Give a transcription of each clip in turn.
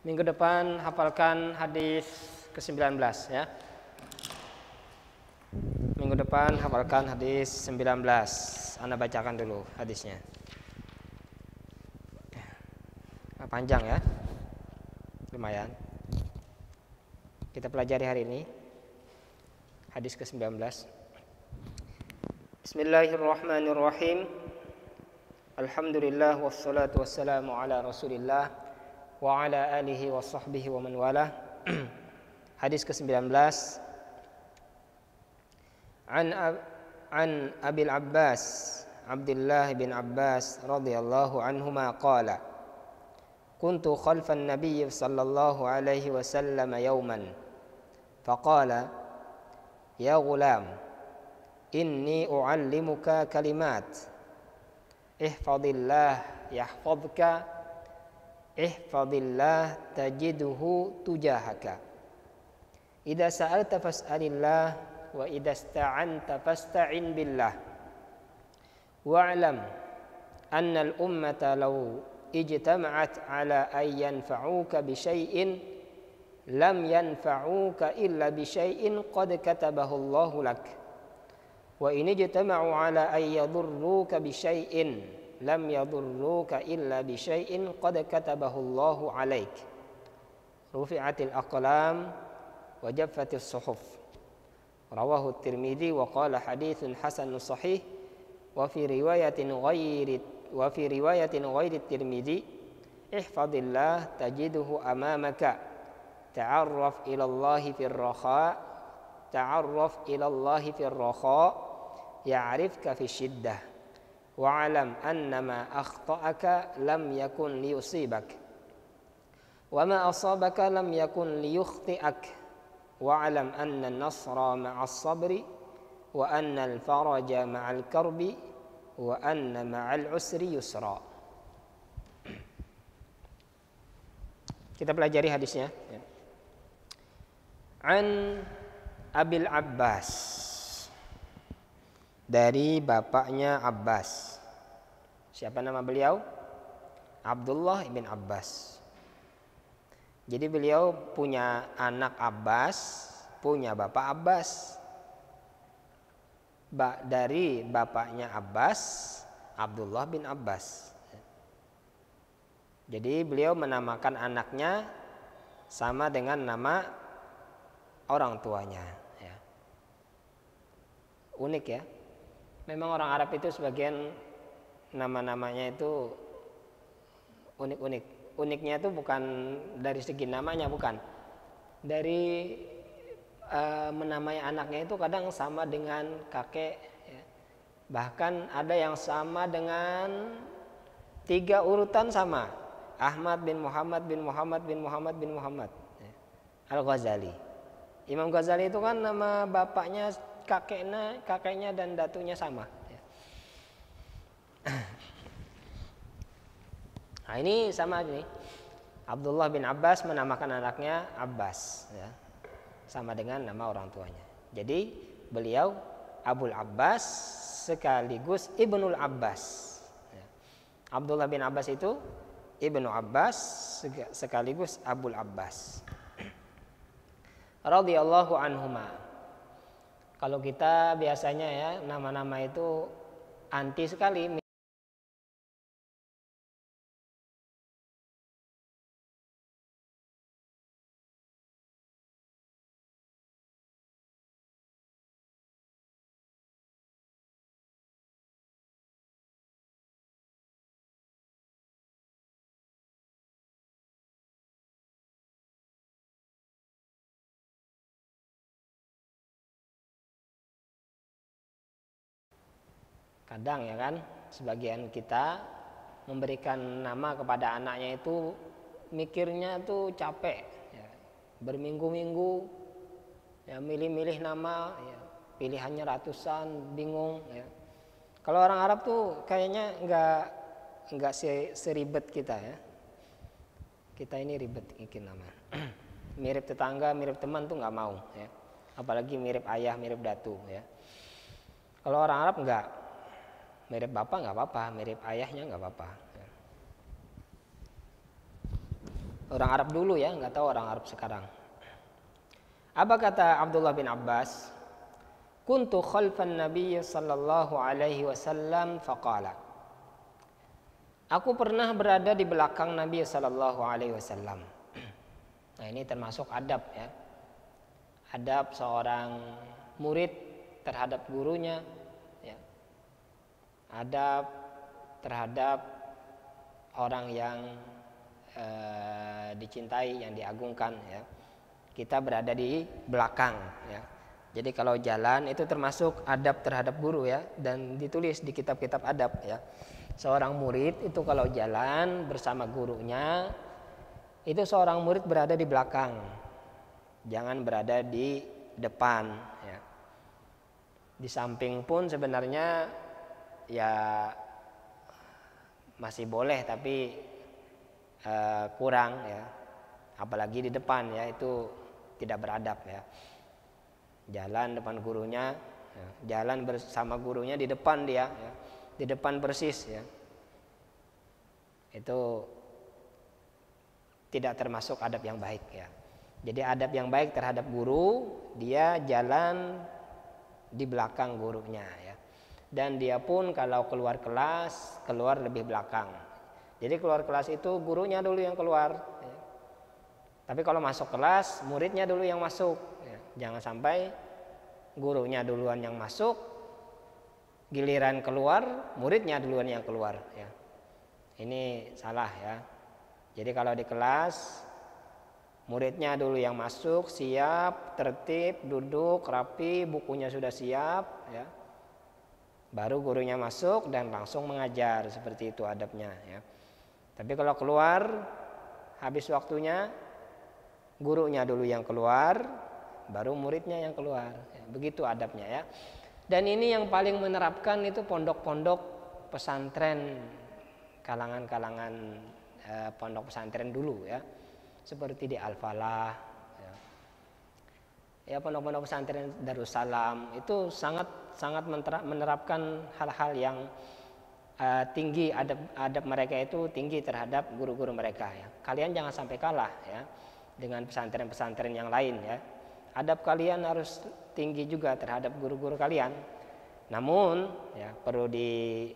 Minggu depan hafalkan hadis ke-19 ya. Minggu depan hafalkan hadis 19. Anda bacakan dulu hadisnya. Panjang ya. Lumayan. Kita pelajari hari ini hadis ke-19. Bismillahirrahmanirrahim. Alhamdulillah wassalatu wassalamu ala Rasulillah wa ala alihi wa sahbihi wa man wala. Hadis ke-19. An Abil Abbas Abdullah bin Abbas radhiyallahu anhuma qala kuntu khalfan nabiy sallallahu alaihi wasallam yawman faqala ya ghulam inni uallimuka kalimat ihfadillah yahfadka ihfadillah tajidhu tujahaka idza sa'alta fas'alillah wa idza ista'anta fasta'in billah wa'lam anna al-ummata law ijtama'at ala an yanfa'uka bi syai'in lam yanfa'uka illa bi syai'in qad katabahu Allahu lak wa in ijtama'u ala an yadurruka bi syai'in lam yadurruka illa bi syai'in qad katabahu Allahu alaik rufi'atil aqlam wa jaffatis suhuf rawahu at-Tirmidzi wa qala haditsun hasanun sahih wa fi riwayatin ghairi at-Tirmidzi ihfadillah tajidhu amamaka ta'arraf ila Allah fir rakha ya'rifka fi shiddah wa'alam annama akhta'aka lam yakun liyusibak wa ma asabaka lam yakun liyukhti'ak wa'alam anna an-nasra ma'as sabri wa anna al-faraja ma'al karbi wa anna ma'al usri yusra. Kita pelajari hadisnya. An Abil Abbas, dari bapaknya Abbas. Siapa nama beliau? Abdullah bin Abbas. Jadi beliau punya anak Abbas, punya bapak Abbas. Dari bapaknya Abbas, Abdullah bin Abbas. Jadi beliau menamakan anaknya sama dengan nama orang tuanya. Unik ya. Memang orang Arab itu sebagian nama-namanya itu unik-unik. Uniknya itu bukan dari segi namanya, bukan. Dari menamai anaknya itu kadang sama dengan kakek ya. Bahkan ada yang sama dengan 3 urutan sama. Ahmad bin Muhammad bin Muhammad bin Muhammad bin Muhammad ya. Al-Ghazali. Imam Ghazali itu kan nama bapaknya, kakeknya dan datunya sama ya. Nah ini sama nih. Abdullah bin Abbas menamakan anaknya Abbas ya. Sama dengan nama orang tuanya. Jadi beliau Abul Abbas sekaligus Ibnul Abbas ya. Abdullah bin Abbas itu Ibnu Abbas sekaligus Abul Abbas radhiyallahu anhuma. Kalau kita biasanya ya nama-nama itu anti sekali. Kadang ya kan, sebagian kita memberikan nama kepada anaknya itu mikirnya tuh capek ya. Berminggu-minggu ya milih-milih nama ya. Pilihannya ratusan, bingung ya. Kalau orang Arab tuh kayaknya enggak seribet kita ya. Kita ini ribet bikin nama. Mirip tetangga, mirip teman tuh nggak mau ya. Apalagi mirip ayah, mirip datu ya. Kalau orang Arab enggak. Mirip bapak nggak apa-apa, mirip ayahnya nggak apa-apa. Orang Arab dulu ya, nggak tahu orang Arab sekarang. Apa kata Abdullah bin Abbas? Kuntu khalfan Nabi sallallahu alaihi wasallam faqala. Aku pernah berada di belakang Nabi sallallahu alaihi wasallam. Nah, ini termasuk adab ya. Adab seorang murid terhadap gurunya ya. Adab terhadap orang yang dicintai, yang diagungkan ya. Kita berada di belakang ya. Jadi kalau jalan itu termasuk adab terhadap guru ya, dan ditulis di kitab-kitab adab ya. Seorang murid itu kalau jalan bersama gurunya, itu seorang murid berada di belakang. Jangan berada di depan ya. Di samping pun sebenarnya ya masih boleh, tapi kurang ya. Apalagi di depan ya, itu tidak beradab ya. Jalan depan gurunya ya. Jalan bersama gurunya di depan dia ya. Di depan persis ya. Itu tidak termasuk adab yang baik ya. Jadi adab yang baik terhadap guru, dia jalan di belakang gurunya ya. Dan dia pun kalau keluar kelas, keluar lebih belakang. Jadi keluar kelas itu gurunya dulu yang keluar ya. Tapi kalau masuk kelas, muridnya dulu yang masuk ya. Jangan sampai gurunya duluan yang masuk, giliran keluar muridnya duluan yang keluar ya. Ini salah ya. Jadi kalau di kelas, muridnya dulu yang masuk, siap, tertib, duduk, rapi, bukunya sudah siap ya. Baru gurunya masuk dan langsung mengajar, seperti itu adabnya ya. Tapi kalau keluar, habis waktunya, gurunya dulu yang keluar, baru muridnya yang keluar ya. Begitu adabnya ya. Dan ini yang paling menerapkan itu pondok-pondok pesantren, kalangan-kalangan pondok pesantren dulu ya. Seperti di Al-Falah ya, pondok-pondok pesantren Darussalam itu sangat menerapkan hal-hal yang tinggi, adab mereka itu tinggi terhadap guru-guru mereka ya. Kalian jangan sampai kalah ya dengan pesantren-pesantren yang lain ya. Adab kalian harus tinggi juga terhadap guru-guru kalian. Namun ya perlu di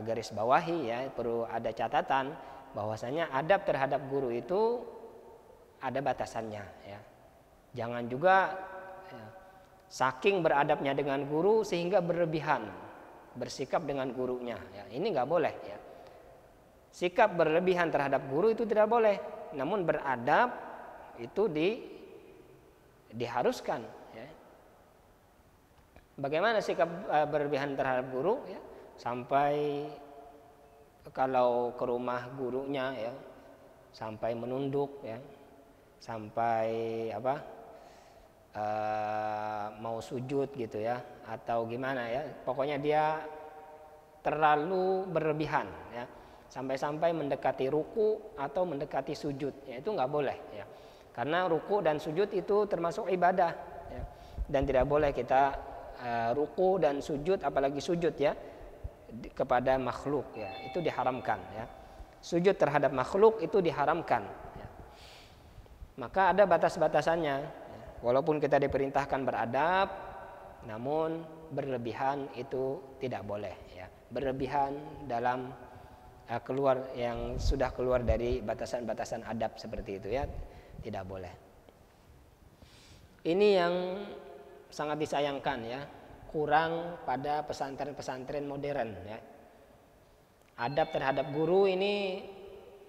garis bawahi ya, perlu ada catatan bahwasanya adab terhadap guru itu ada batasannya ya. Jangan juga ya, saking beradabnya dengan guru sehingga berlebihan bersikap dengan gurunya ya. Ini nggak boleh ya. Sikap berlebihan terhadap guru itu tidak boleh. Namun beradab itu diharuskan ya. Bagaimana sikap berlebihan terhadap guru ya? Sampai kalau ke rumah gurunya ya, sampai menunduk ya, sampai mau sujud gitu ya, atau gimana ya, pokoknya dia terlalu berlebihan ya, sampai-sampai mendekati ruku atau mendekati sujud ya, itu nggak boleh ya, karena ruku dan sujud itu termasuk ibadah ya. Dan tidak boleh kita ruku dan sujud, apalagi sujud ya kepada makhluk ya, itu diharamkan ya. Sujud terhadap makhluk itu diharamkan ya. Maka ada batas-batasannya ya. Walaupun kita diperintahkan beradab, namun berlebihan itu tidak boleh ya. Berlebihan dalam keluar yang sudah keluar dari batasan-batasan adab seperti itu ya, tidak boleh. Ini yang sangat disayangkan ya, kurang pada pesantren-pesantren modern ya. Adab terhadap guru ini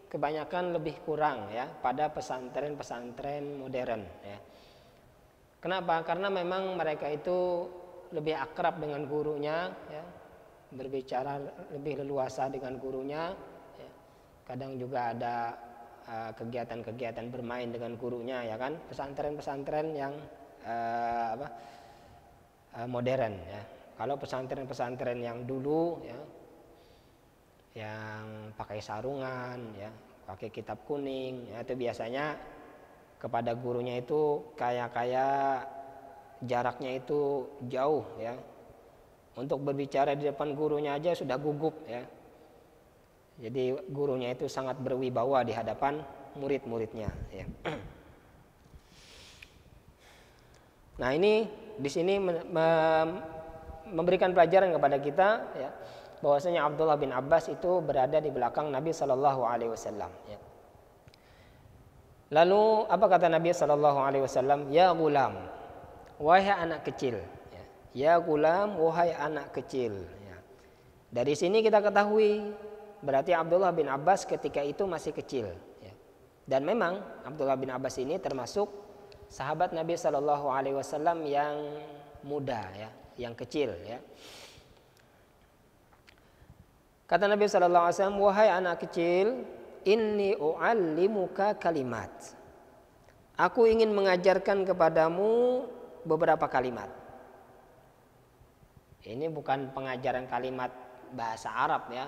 kebanyakan lebih kurang ya pada pesantren-pesantren modern ya. Kenapa? Karena memang mereka itu lebih akrab dengan gurunya ya, berbicara lebih leluasa dengan gurunya ya. Kadang juga ada kegiatan-kegiatan bermain dengan gurunya ya kan. Pesantren-pesantren yang modern ya. Kalau pesantren-pesantren yang dulu ya, yang pakai sarungan ya, pakai kitab kuning ya, itu biasanya kepada gurunya itu kayak jaraknya itu jauh ya. Untuk berbicara di depan gurunya aja sudah gugup ya. Jadi gurunya itu sangat berwibawa di hadapan murid-muridnya. Ya. Nah ini di sini memberikan pelajaran kepada kita, ya, bahwasanya Abdullah bin Abbas itu berada di belakang Nabi Shallallahu Alaihi Wasallam. Ya. Lalu apa kata Nabi Shallallahu Alaihi Wasallam? Ya gulam, wahai anak kecil. Ya gulam, wahai anak kecil. Ya. Dari sini kita ketahui berarti Abdullah bin Abbas ketika itu masih kecil. Ya. Dan memang Abdullah bin Abbas ini termasuk sahabat Nabi Shallallahu Alaihi Wasallam yang muda, ya, yang kecil. Ya. Kata Nabi Shallallahu Alaihi Wasallam, wahai anak kecil, inni u'allimuka kalimat. Aku ingin mengajarkan kepadamu beberapa kalimat. Ini bukan pengajaran kalimat bahasa Arab, ya.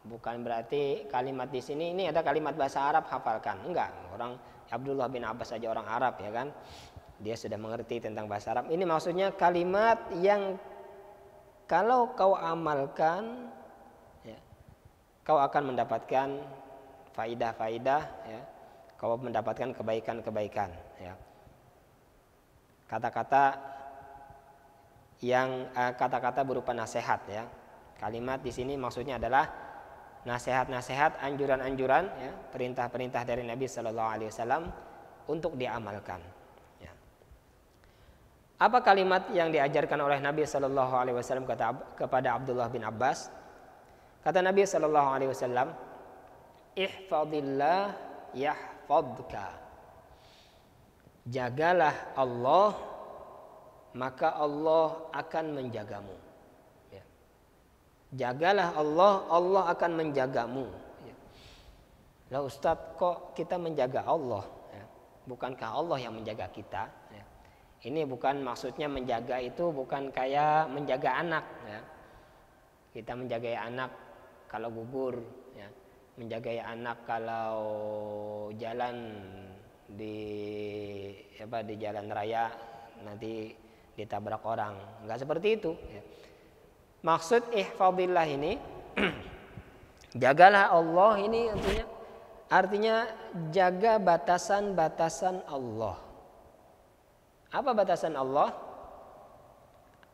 Bukan berarti kalimat di sini ini ada kalimat bahasa Arab hafalkan. Enggak, orang Abdullah bin Abbas saja orang Arab, ya kan. Dia sudah mengerti tentang bahasa Arab. Ini maksudnya kalimat yang kalau kau amalkan, ya, kau akan mendapatkan faidah-faidah, ya. Kau mendapatkan kebaikan-kebaikan, ya. Kata-kata yang kata-kata berupa nasihat, ya. Kalimat di sini maksudnya adalah nasihat-nasihat, anjuran-anjuran, ya, perintah-perintah dari Nabi Shallallahu Alaihi Wasallam untuk diamalkan. Ya. Apa kalimat yang diajarkan oleh Nabi Shallallahu Alaihi Wasallam kepada Abdullah bin Abbas? Kata Nabi Shallallahu Alaihi Wasallam, ihfadillah yahfadka. Jagalah Allah, maka Allah akan menjagamu. Ya. Jagalah Allah, Allah akan menjagamu. Ya. Lah Ustadz, kok kita menjaga Allah? Ya. Bukankah Allah yang menjaga kita? Ya. Ini bukan maksudnya menjaga itu bukan kayak menjaga anak. Ya. Kita menjaga anak kalau gugur, ya. Menjaga anak kalau jalan di jalan raya nanti ditabrak orang, enggak seperti itu. Ya. Maksud ihfadillah ini jagalah Allah ini artinya jaga batasan-batasan Allah. Apa batasan Allah?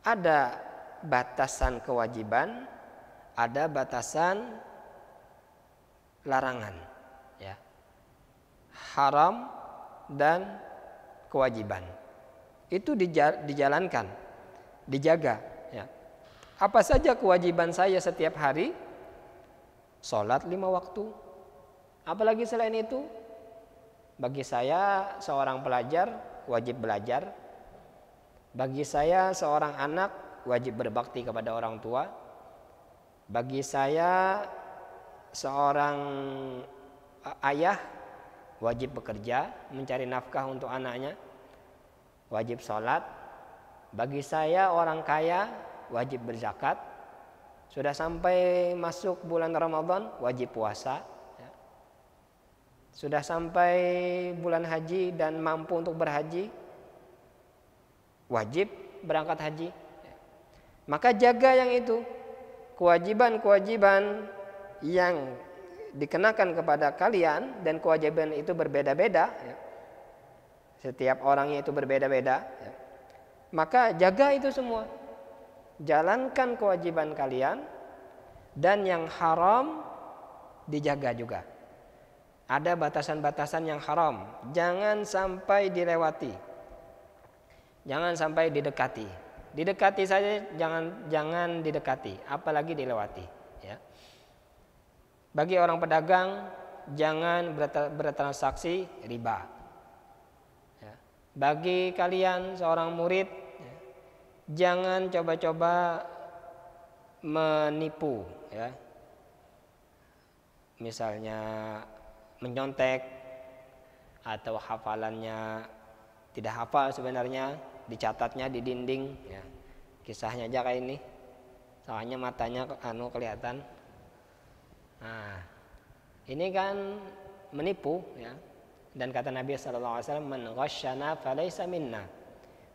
Ada batasan kewajiban, ada batasan larangan, ya. Haram dan kewajiban. Itu dijalankan, dijaga, ya. Apa saja kewajiban saya setiap hari? Sholat 5 waktu. Apalagi selain itu? Bagi saya seorang pelajar wajib belajar. Bagi saya seorang anak wajib berbakti kepada orang tua. Bagi saya seorang ayah wajib bekerja mencari nafkah untuk anaknya. Wajib sholat. Bagi saya orang kaya wajib berzakat. Sudah sampai masuk bulan Ramadan wajib puasa, ya. Sudah sampai bulan haji dan mampu untuk berhaji wajib berangkat haji, ya. Maka jaga yang itu. Kewajiban-kewajiban yang dikenakan kepada kalian, dan kewajiban itu berbeda-beda, ya. Setiap orangnya itu berbeda-beda, ya. Maka jaga itu semua. Jalankan kewajiban kalian, dan yang haram dijaga juga. Ada batasan-batasan yang haram, jangan sampai dilewati. Jangan sampai didekati. Didekati saja jangan didekati, apalagi dilewati, ya. Bagi orang pedagang jangan bertransaksi riba. Bagi kalian seorang murid, jangan coba-coba menipu, ya. Misalnya menyontek atau hafalannya tidak hafal sebenarnya, dicatatnya di dinding, ya. Kisahnya aja kayak ini. Soalnya matanya kelihatan. Nah, ini kan menipu, ya. Dan kata Nabi SAW, man ghasyana falaysa minna.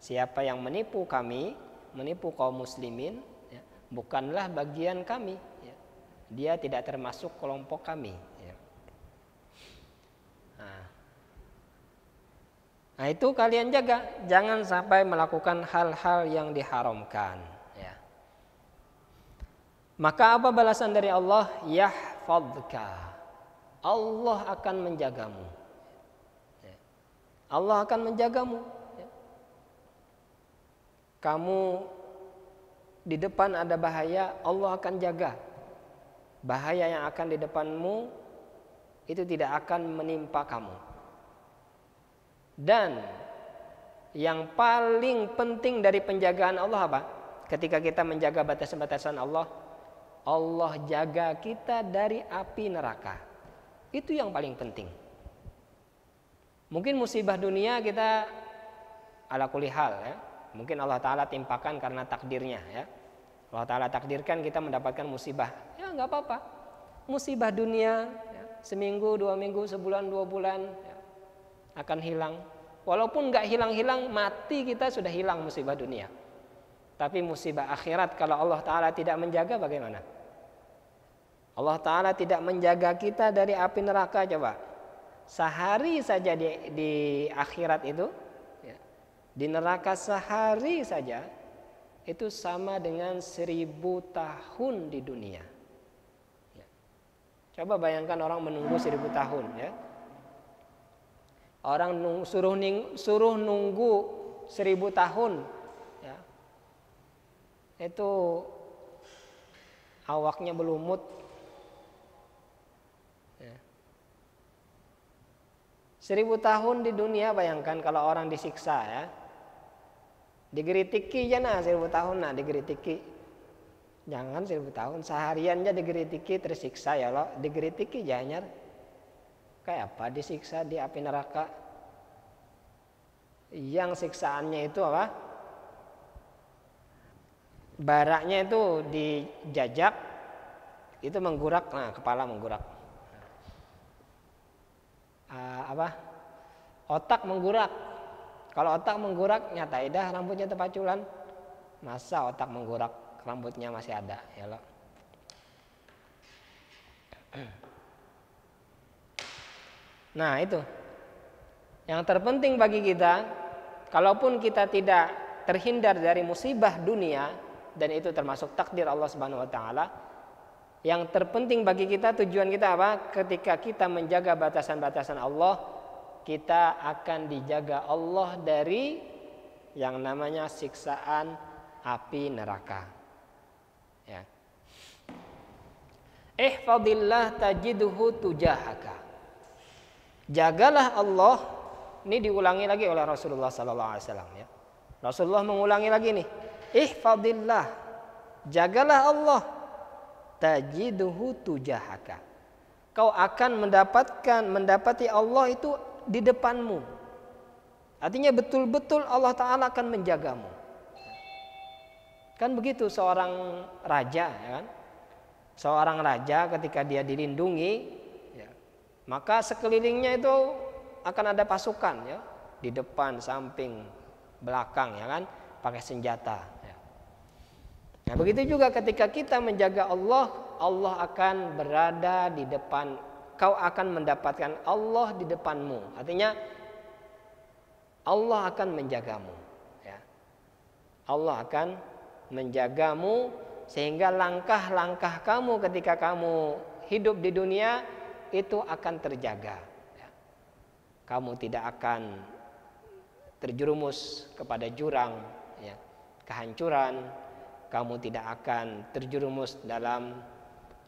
Siapa yang menipu kami, menipu kaum muslimin, ya, bukanlah bagian kami, ya. dia tidak termasuk kelompok kami. Ya. Nah itu kalian jaga, jangan sampai melakukan hal-hal yang diharamkan. Ya. Maka apa balasan dari Allah? Yahfadzka, Allah akan menjagamu. Ya. Allah akan menjagamu. Ya. Kamu di depan ada bahaya, Allah akan jaga. Bahaya yang akan di depanmu itu tidak akan menimpa kamu. Dan yang paling penting dari penjagaan Allah apa? Ketika kita menjaga batasan-batasan Allah, Allah jaga kita dari api neraka. Itu yang paling penting. Mungkin musibah dunia kita ala kulli hal ya. Mungkin Allah Ta'ala timpakan karena takdirnya ya. Allah Ta'ala takdirkan kita mendapatkan musibah. Ya nggak apa-apa. Musibah dunia ya, seminggu, 2 minggu, sebulan, 2 bulan ya, akan hilang. Walaupun nggak hilang-hilang, mati kita sudah hilang musibah dunia. Tapi musibah akhirat kalau Allah Ta'ala tidak menjaga bagaimana? Allah Ta'ala tidak menjaga kita dari api neraka. Coba sehari saja di akhirat itu ya, di neraka sehari saja itu sama dengan 1000 tahun di dunia ya. Coba bayangkan orang menunggu 1000 tahun ya. Orang suruh nunggu 1000 tahun ya. Itu awaknya berlumut ya. 1000 tahun di dunia, bayangkan kalau orang disiksa ya. Digeritiki aja nah 1000 tahun nah digeritiki. Jangan 1000 tahun, seharian aja digeritiki tersiksa ya lo, digeritiki janyar. Kayak apa disiksa di api neraka? Yang siksaannya itu apa? Baraknya itu dijajak, itu menggurak, nah kepala menggurak. Otak menggurak. Kalau otak menggurak nyata dah rambutnya terpaculan. Masa otak menggurak rambutnya masih ada ya lo. Nah itu yang terpenting bagi kita. Kalaupun kita tidak terhindar dari musibah dunia, dan itu termasuk takdir Allah Subhanahu wa taala, yang terpenting bagi kita, tujuan kita apa? Ketika kita menjaga batasan-batasan Allah, kita akan dijaga Allah dari yang namanya siksaan api neraka. Ya. Ihfadillah tajidhu tujahaka. Jagalah Allah. Ini diulangi lagi oleh Rasulullah sallallahu alaihi wasallam ya. Rasulullah mengulangi lagi nih. Ihfadillah. Jagalah Allah. Tajidhu tujahaka. Kau akan mendapati Allah itu di depanmu. Artinya betul-betul Allah Ta'ala akan menjagamu. Kan begitu seorang raja ya kan? Seorang raja ketika dia dilindungi ya, maka sekelilingnya itu akan ada pasukan ya, di depan, samping, belakang ya kan, pakai senjata ya. Nah begitu juga ketika kita menjaga Allah, Allah akan berada di depan. Kau akan mendapatkan Allah di depanmu. Artinya Allah akan menjagamu ya. Allah akan menjagamu sehingga langkah-langkah kamu ketika kamu hidup di dunia itu akan terjaga ya. Kamu tidak akan terjerumus kepada jurang ya, kehancuran. Kamu tidak akan terjerumus dalam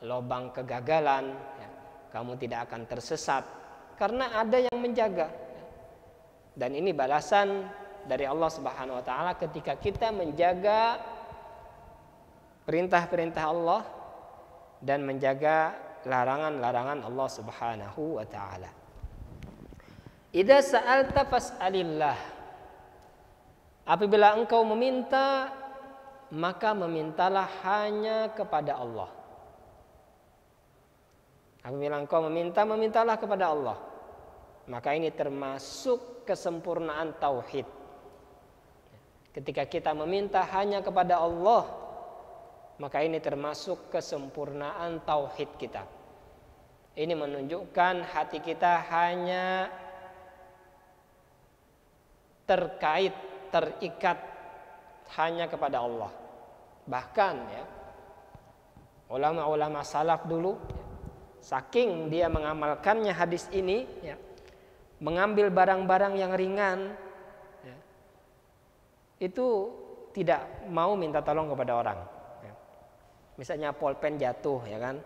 lubang kegagalan ya. Kamu tidak akan tersesat karena ada yang menjaga. Dan ini balasan dari Allah Subhanahu wa taala ketika kita menjaga perintah-perintah Allah dan menjaga larangan-larangan Allah Subhanahu wa taala. Idza sa'alta fas'alillah. Apabila engkau meminta, maka memintalah hanya kepada Allah. Apabila engkau meminta, memintalah kepada Allah. Maka ini termasuk kesempurnaan tauhid. Ketika kita meminta hanya kepada Allah, maka ini termasuk kesempurnaan tauhid kita. Ini menunjukkan hati kita hanya terikat hanya kepada Allah. Bahkan ya, ulama-ulama salaf dulu, saking dia mengamalkannya hadis ini, ya, mengambil barang-barang yang ringan, ya, itu tidak mau minta tolong kepada orang. Ya. Misalnya pulpen jatuh, ya kan?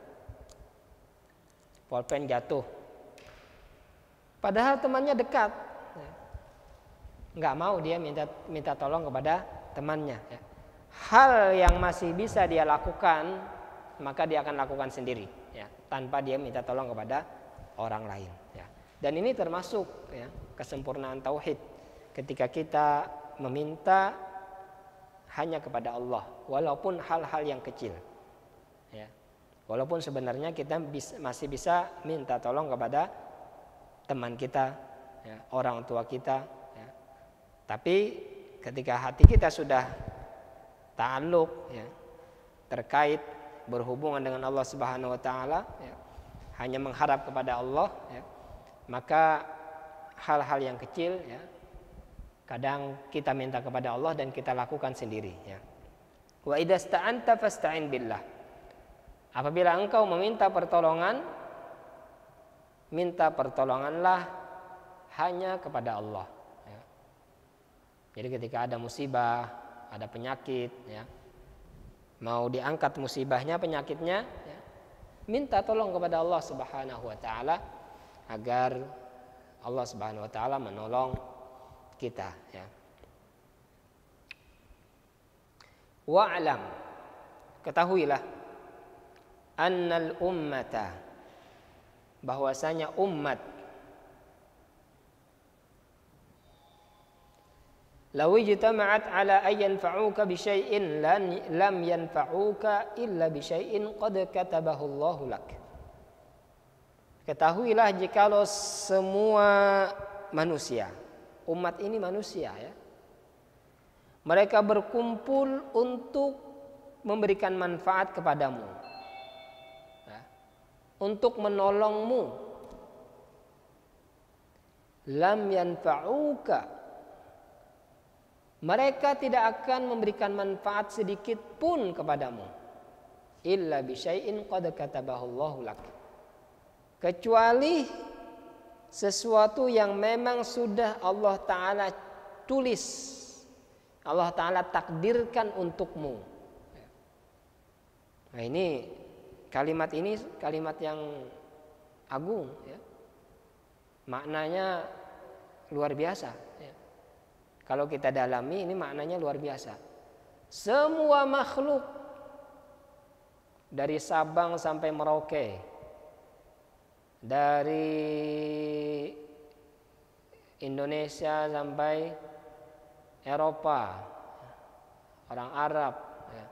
Pulpen jatuh. Padahal temannya dekat, ya. Nggak mau dia minta tolong kepada temannya. Ya. Hal yang masih bisa dia lakukan, maka dia akan lakukan sendiri, ya, tanpa dia minta tolong kepada orang lain. Ya. Dan ini termasuk ya, kesempurnaan tauhid ketika kita meminta hanya kepada Allah, walaupun hal-hal yang kecil. Ya. Walaupun sebenarnya kita masih bisa minta tolong kepada teman kita, ya, orang tua kita. Ya. Tapi ketika hati kita sudah ta'alluq, ya, terkait berhubungan dengan Allah Subhanahu wa taala, ya, hanya mengharap kepada Allah, ya, maka hal-hal yang kecil, ya, kadang kita minta kepada Allah dan kita lakukan sendiri, ya. Wa idasta'anta fasta'in billah. Apabila engkau meminta pertolongan, minta pertolonganlah hanya kepada Allah, ya. Jadi ketika ada musibah, ada penyakit, ya, mau diangkat musibahnya, penyakitnya, ya, minta tolong kepada Allah Subhanahu wa taala agar Allah Subhanahu wa taala menolong kita, ya. Wa'lam, ketahuilah, annal ummata, bahwasanya umat, law ijtama'at ala ay yanfa'uka bi syai'in lam yanfa'uka illa bi syai'in qad katabahu Allahu lak. Ketahuilah jikalau semua manusia, umat ini manusia, ya, mereka berkumpul untuk memberikan manfaat kepadamu, ya, untuk menolongmu, lam yanfa'uka, mereka tidak akan memberikan manfaat sedikit pun kepadamu, illa bi syai'in qad katabahu Allahu lak, kecuali sesuatu yang memang sudah Allah Ta'ala tulis, Allah Ta'ala takdirkan untukmu. Nah, ini kalimat yang agung, ya. Maknanya luar biasa, ya. Kalau kita dalami, ini maknanya luar biasa. Semua makhluk dari Sabang sampai Merauke, dari Indonesia sampai Eropa, orang Arab, ya,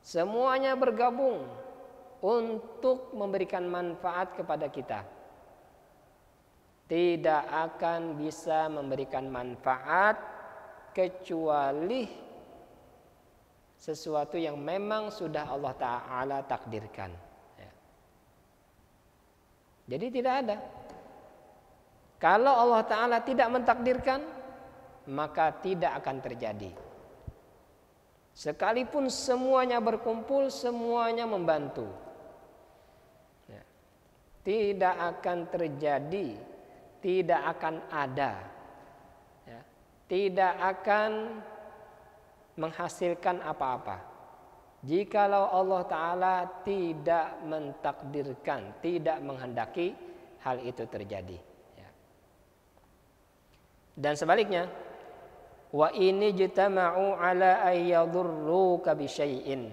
semuanya bergabung untuk memberikan manfaat kepada kita. Tidak akan bisa memberikan manfaat kecuali sesuatu yang memang sudah Allah Ta'ala takdirkan, ya. Jadi tidak ada. Kalau Allah Ta'ala tidak mentakdirkan, maka tidak akan terjadi. Sekalipun semuanya berkumpul, semuanya membantu, ya, tidak akan terjadi, tidak akan ada, ya, tidak akan menghasilkan apa-apa jikalau Allah Ta'ala tidak mentakdirkan, tidak menghendaki hal itu terjadi, ya. Dan sebaliknya, wa ini jitama'u ala ay yadurruka bi syai'in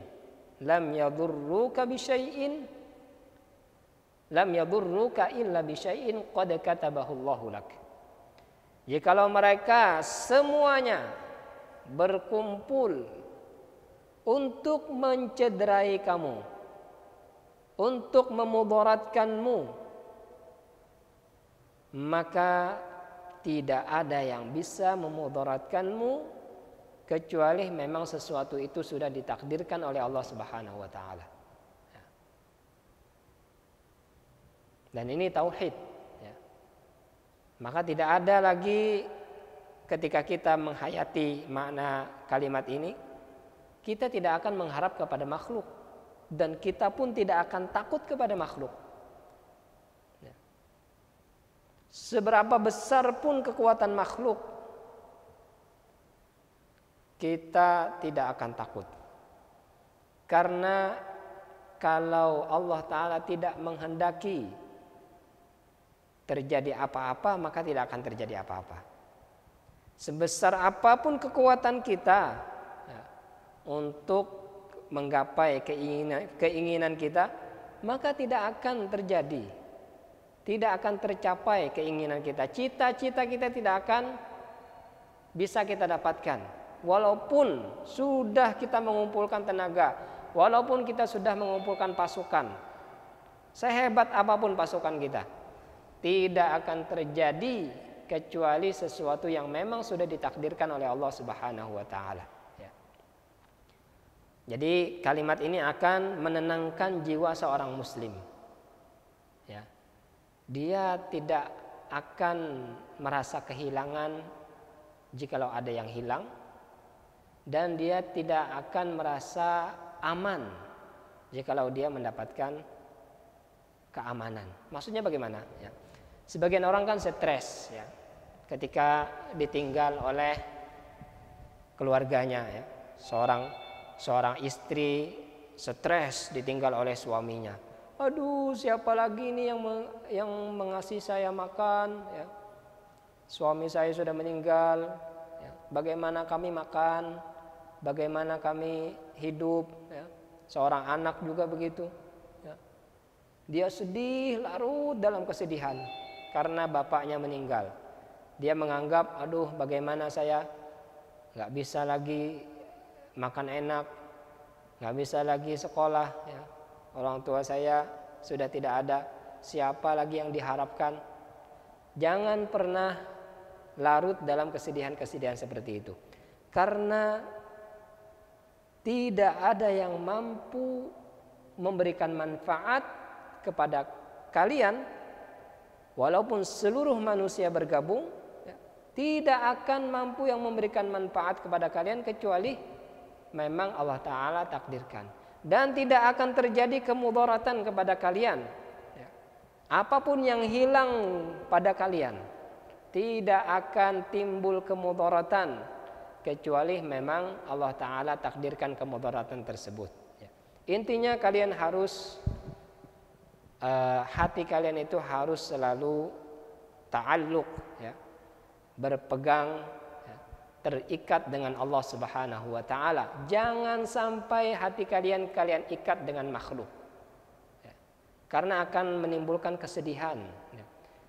lam yadurruka bi syai'in lam yadurruka illa bi syai'in qad katabahu Allahu lak. Jikalau mereka semuanya berkumpul untuk mencederai kamu, untuk memudaratkanmu, maka tidak ada yang bisa memudaratkanmu kecuali memang sesuatu itu sudah ditakdirkan oleh Allah Subhanahu wa taala. Dan ini tauhid, ya. Maka tidak ada lagi ketika kita menghayati makna kalimat ini, kita tidak akan mengharap kepada makhluk dan kita pun tidak akan takut kepada makhluk. Ya. Seberapa besar pun kekuatan makhluk, kita tidak akan takut. Karena kalau Allah Ta'ala tidak menghendaki terjadi apa-apa, maka tidak akan terjadi apa-apa. Sebesar apapun kekuatan kita ya, untuk menggapai keinginan kita, maka tidak akan terjadi, tidak akan tercapai keinginan kita. Cita-cita kita tidak akan bisa kita dapatkan. Walaupun sudah kita mengumpulkan tenaga, walaupun kita sudah mengumpulkan pasukan, sehebat apapun pasukan kita, tidak akan terjadi kecuali sesuatu yang memang sudah ditakdirkan oleh Allah Subhanahu wa taala. Ya. Jadi kalimat ini akan menenangkan jiwa seorang muslim. Ya. Dia tidak akan merasa kehilangan jikalau ada yang hilang, dan dia tidak akan merasa aman jikalau dia mendapatkan keamanan. Maksudnya bagaimana? Ya. Sebagian orang kan stres ya, ketika ditinggal oleh keluarganya. Ya. Seorang istri stres ditinggal oleh suaminya. Aduh, siapa lagi nih yang mengasih saya makan? Ya. Suami saya sudah meninggal. Ya. Bagaimana kami makan? Bagaimana kami hidup? Ya. Seorang anak juga begitu. Ya. Dia sedih, larut dalam kesedihan karena bapaknya meninggal. Dia menganggap, aduh, bagaimana saya nggak bisa lagi makan enak, nggak bisa lagi sekolah. Ya. Orang tua saya sudah tidak ada, siapa lagi yang diharapkan? Jangan pernah larut dalam kesedihan-kesedihan seperti itu, karena tidak ada yang mampu memberikan manfaat kepada kalian, walaupun seluruh manusia bergabung, ya, tidak akan mampu yang memberikan manfaat kepada kalian kecuali memang Allah Ta'ala takdirkan. Dan tidak akan terjadi kemudaratan kepada kalian. Ya. Apapun yang hilang pada kalian, tidak akan timbul kemudaratan kecuali memang Allah Ta'ala takdirkan kemudaratan tersebut. Ya. Intinya kalian harus hati kalian itu harus selalu ta'alluq, ya, berpegang, ya, terikat dengan Allah Subhanahu wa taala. Jangan sampai hati kalian ikat dengan makhluk, ya, karena akan menimbulkan kesedihan. Ya.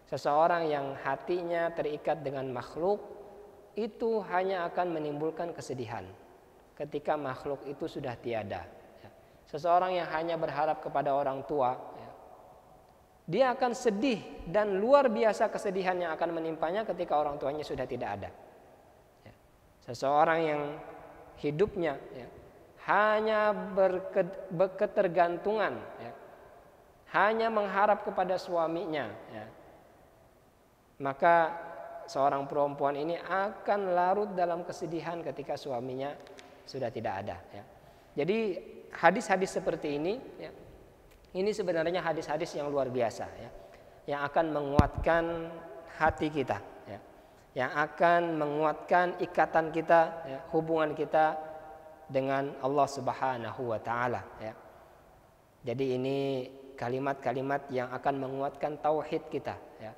Seseorang yang hatinya terikat dengan makhluk itu hanya akan menimbulkan kesedihan ketika makhluk itu sudah tiada. Ya. Seseorang yang hanya berharap kepada orang tua, ya, dia akan sedih dan luar biasa kesedihan yang akan menimpanya ketika orang tuanya sudah tidak ada. Ya. Seseorang yang hidupnya, ya, hanya berketergantungan, ya, hanya mengharap kepada suaminya, ya, maka seorang perempuan ini akan larut dalam kesedihan ketika suaminya sudah tidak ada. Ya. Jadi hadis-hadis seperti ini, ya, ini sebenarnya hadis-hadis yang luar biasa, ya, yang akan menguatkan hati kita, ya, yang akan menguatkan ikatan kita, ya, hubungan kita dengan Allah Subhanahu wa taala. Ya. Jadi ini kalimat-kalimat yang akan menguatkan tauhid kita, ya,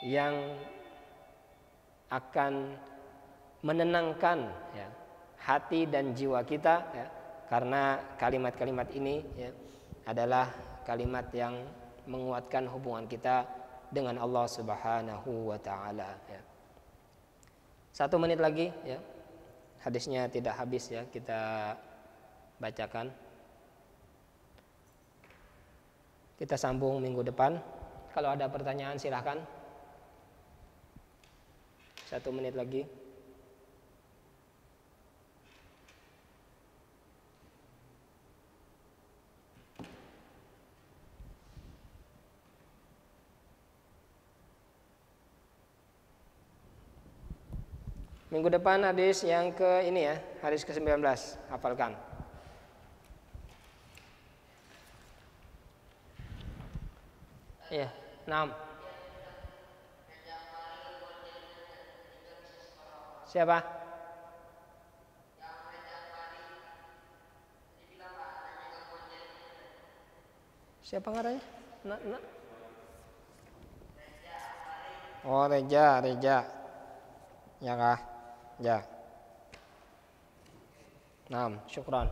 yang akan menenangkan, ya, hati dan jiwa kita, ya, karena kalimat-kalimat ini, ya, adalah kalimat yang menguatkan hubungan kita dengan Allah Subhanahu wa taala. Ya. 1 menit lagi, ya. Hadisnya tidak habis, ya, kita bacakan. Kita sambung minggu depan. Kalau ada pertanyaan silahkan. 1 menit lagi. Minggu depan hadis yang ke ini ya, hadis ke-19, hafalkan. Iya, 6. Siapa? Siapa ngaranya? Oh, Reja. Ya kah? Ya. 6, syukran.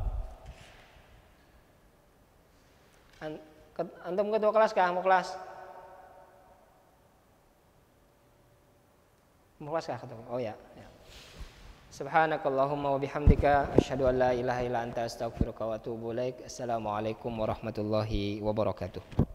Antum ketua kelas kah? Mau kelas? Mau kelas kah? Oh ya. Subhanakallahumma wa bihamdika asyhadu an la ilaha illa anta astaghfiruka wa atubu ilaik. Assalamualaikum warahmatullahi wabarakatuh.